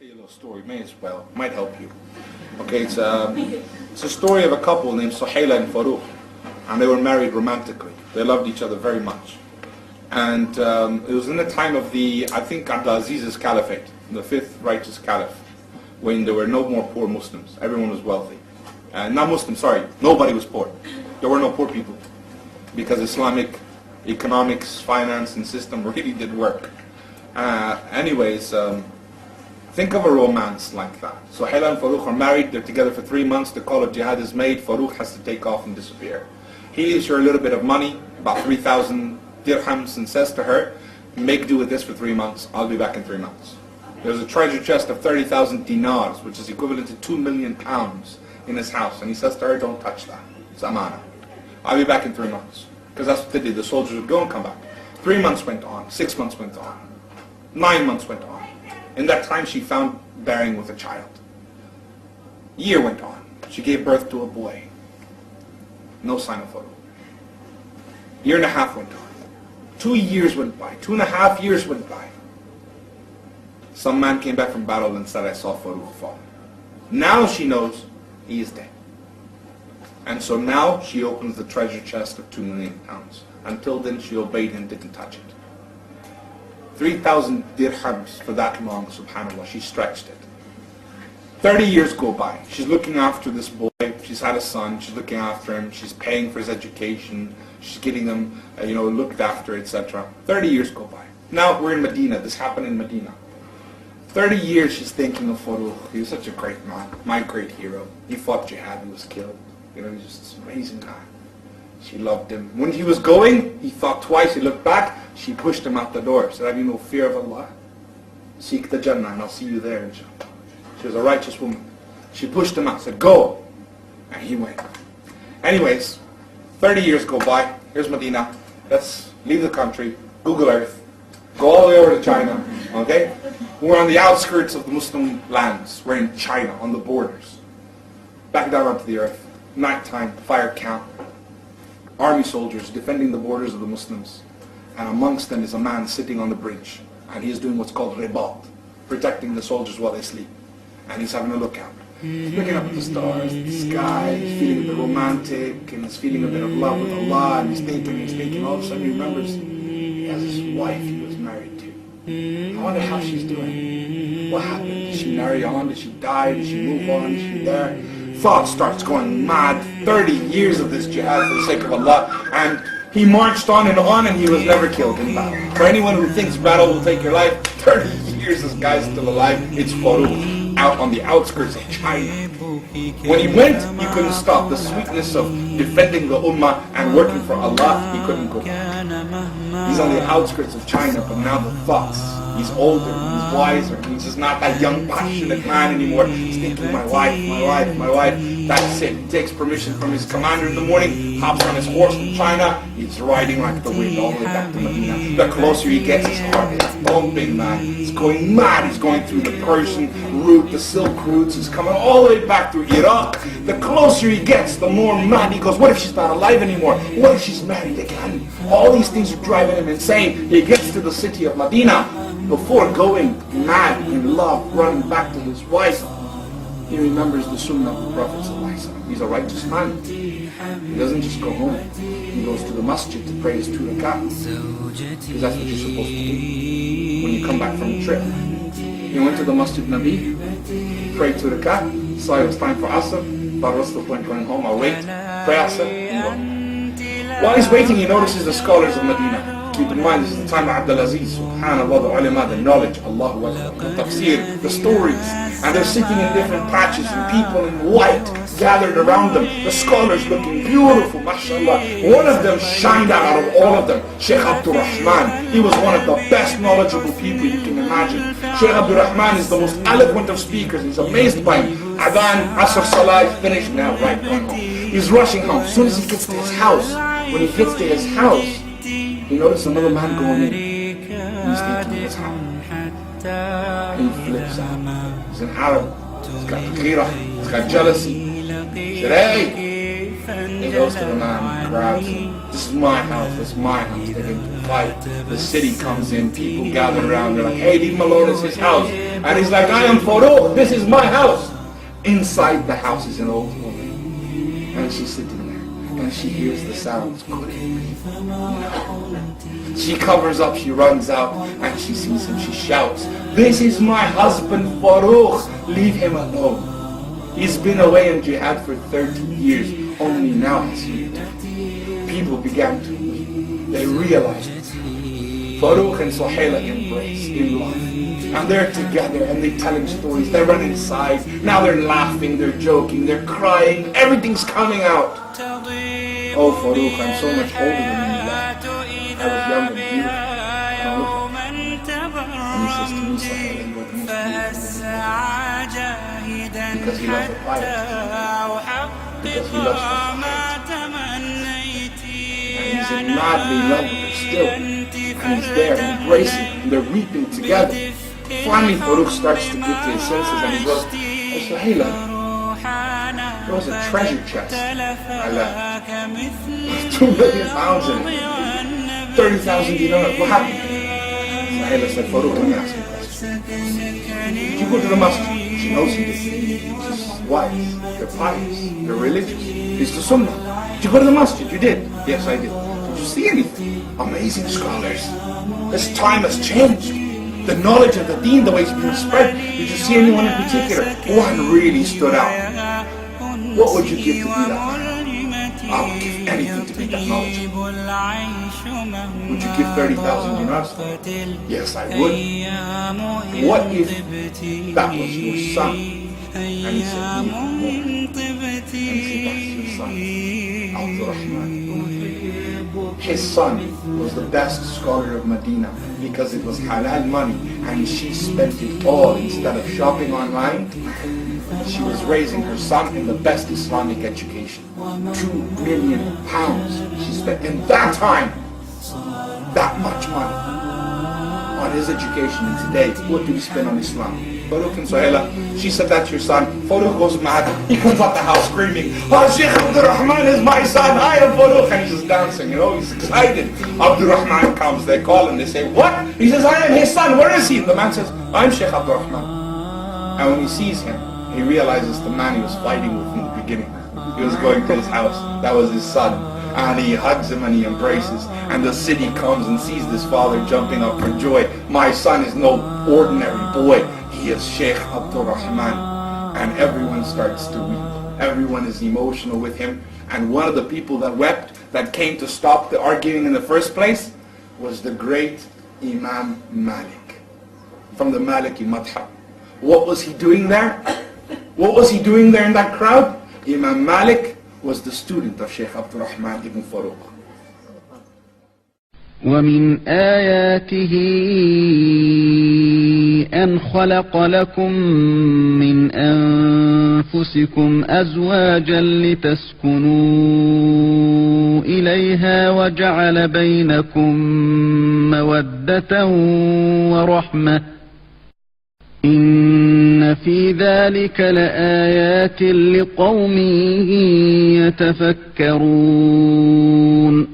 tell you a little story, may as well, might help you. Okay, it's a story of a couple named Suhaila and Farooq, and they were married romantically. They loved each other very much. And it was in the time of I think Abdulaziz's caliphate, the fifth righteous caliph, when there were no more poor Muslims. Everyone was wealthy. Not Muslim, sorry, nobody was poor. There were no poor people, because Islamic economics, finance, and system really did work. Think of a romance like that. Suhaila and Farooq are married, they're together for 3 months, the call of jihad is made, Farooq has to take off and disappear. He leaves her a little bit of money, about 3,000 dirhams, and says to her, make do with this for 3 months, I'll be back in 3 months. There's a treasure chest of 30,000 dinars, which is equivalent to 2 million pounds in his house, and he says to her, don't touch that, it's amana. I'll be back in 3 months. Because that's what they did, the soldiers would go and come back. 3 months went on, 6 months went on, 9 months went on. In that time she found bearing with a child. Year went on, she gave birth to a boy. No sign of Farooq. Year and a half went on. 2 years went by, 2.5 years went by. Some man came back from battle and said, I saw Farooq fall. Now she knows he is dead. And so now she opens the treasure chest of 2 million pounds. Until then she obeyed him, didn't touch it. 3,000 dirhams for that long, subhanAllah, she stretched it. 30 years go by. She's looking after this boy. She's had a son. She's looking after him. She's paying for his education. She's getting him, looked after, etc. 30 years go by. Now we're in Medina. This happened in Medina. 30 years she's thinking of Farooq. He was such a great man, my great hero. He fought jihad, he was killed. He was just this amazing guy. She loved him. When he was going, he thought twice, he looked back, she pushed him out the door. Said, have you no fear of Allah? Seek the Jannah and I'll see you there, inshallah. She was a righteous woman. She pushed him out, said, go. And he went. Anyways, 30 years go by. Here's Medina. Let's leave the country, Google Earth, go all the way over to China, okay? We're on the outskirts of the Muslim lands. We're in China, on the borders. Back down onto the earth. Nighttime, fire camp. Army soldiers defending the borders of the Muslims. And amongst them is a man sitting on the bridge. And he's doing what's called ribat, protecting the soldiers while they sleep. And he's having a look out. He's looking up at the stars, the sky, he's feeling a bit romantic, and he's feeling a bit of love with Allah, and he's thinking, all of a sudden he remembers he has his wife he was married to. I wonder how she's doing. What happened? Did she marry on? Did she die? Did she move on? Is she there? Thought starts going mad. 30 years of this jihad for the sake of Allah, and he marched on, and he was never killed in battle. For anyone who thinks battle will take your life, 30 years this guy's still alive. It's Farooq, out on the outskirts of China. When he went, he couldn't stop. The sweetness of defending the ummah and working for Allah, he couldn't go back. He's on the outskirts of China, but now the thoughts, he's older, he's wiser, he's just not that young, passionate man anymore. He's thinking, my wife, my wife, my wife. That's it. He takes permission from his commander in the morning, hops on his horse from China, he's riding like the wind all the way back to Medina. The closer he gets, his heart is pumping, man. He's going mad. He's going through the Persian route, the Silk routes. He's coming all the way back through Iraq. The closer he gets, the more mad he goes. What if she's not alive anymore? What if she's married again? All these things are driving him insane. He gets to the city of Medina. Before going mad in love, running back to his wife, he remembers the sunnah of the Prophet ﷺ. He's a righteous man. He doesn't just go home. He goes to the masjid to pray his 2 rak'ah. Because that's what you're supposed to do when you come back from a trip. He went to the Masjid Nabi, prayed 2 rak'ah, saw it was time for Asr, thought what's the point going home, I'll wait, pray Asr, and go. While he's waiting, he notices the scholars of Medina. Keep in mind, this is the time of Abdulaziz, subhanAllah, the ulama, the knowledge, Allahu Akbar, the tafsir, the stories. And they're sitting in different patches, and people in white gathered around them. The scholars looking beautiful, mashallah. One of them shined out of all of them, Sheikh Abdul Rahman. He was one of the best knowledgeable people you can imagine. Sheikh Abdul Rahman is the most eloquent of speakers. He's amazed by him. Adhan, Asr, Salah is finished now, right, going home. He's rushing home. As soon as he gets to his house, when he gets to his house, he noticed another man going in. He's thinking, what's happening? And he flips out. He's an Arab. He's got ghira. He's got jealousy. He said, hey, he goes to the man and grabs him. This is my house, this is my house. They get to fight. The city comes in, people gather around. They're like, hey, leave him alone, it's his house. And he's like, I am Farouk, this is my house. Inside the house is an old woman. And she's sitting there. And she hears the sounds. Could it be? No. She covers up, she runs out, and she sees him. She shouts, this is my husband Farouk. Leave him alone. He's been away in jihad for 30 years. Only now has he returned. People began to weep. They realized it. Farouk and Suhaila embrace in love. And they're together and they tell him stories. They run inside. Now they're laughing, they're joking, they're crying. Everything's coming out. Oh Farouk, I'm so much older than when you left. I was young and beautiful. And he says to me, Suhaila, you are the most beautiful. Because he loves the fire. Because he loves the fire. And he's in madly love with her still. And he's there embracing and they're weeping together. Finally Farouk starts to get to his senses and he goes, oh Suhaila, there was a treasure chest I left. There's 2 million pounds in it. 30,000 dinars. What happened? Suhaila said, Farouk, let me ask you a question. Did you go to the masjid? She knows he did. She's wise. They're pious. They're religious. It's the sunnah. Did you go to the masjid? You did? Yes, I did. Did you see anything? Amazing scholars. This time has changed. The knowledge of the deen, the way it's being spread. Did you see anyone in particular? One really stood out. What would you give to be that man? I would give anything to be that knowledgeable. Would you give 30,000 dinars? Yes, I would. What if that was your son? And he said, even more. And he said, that's your son, Abdurrahman. His son was the best scholar of Medina because it was halal money and she spent it all instead of shopping online. She was raising her son in the best Islamic education. 2 million pounds she spent in that time. That much money on his education. And today, what do we spend on Islam? Farouk and Suhaila, she said, that's your son. Farouk goes mad. He comes out the house screaming, oh, Sheikh Abdurrahman is my son. I am Farouk. And he's just dancing, he's excited. Abdurrahman comes, they call him, they say, what? He says, I am his son. Where is he? The man says, I'm Sheikh Abdurrahman. And when he sees him, he realizes the man he was fighting with in the beginning. He was going to his house. That was his son. And he hugs him and he embraces. And the city comes and sees this father jumping up for joy. My son is no ordinary boy. He is Sheikh Abdurrahman. And everyone starts to weep. Everyone is emotional with him. And one of the people that wept, that came to stop the arguing in the first place, was the great Imam Malik from the Maliki Madhab. What was he doing there? What was he doing there in that crowd? Imam Malik was the student of Sheikh Abdurrahman ibn Farouk. ومن آياته أن خلق لكم من أنفسكم أزواجا لتسكنوا إليها وجعل بينكم مودة ورحمة إن في ذلك لآيات لقوم يتفكرون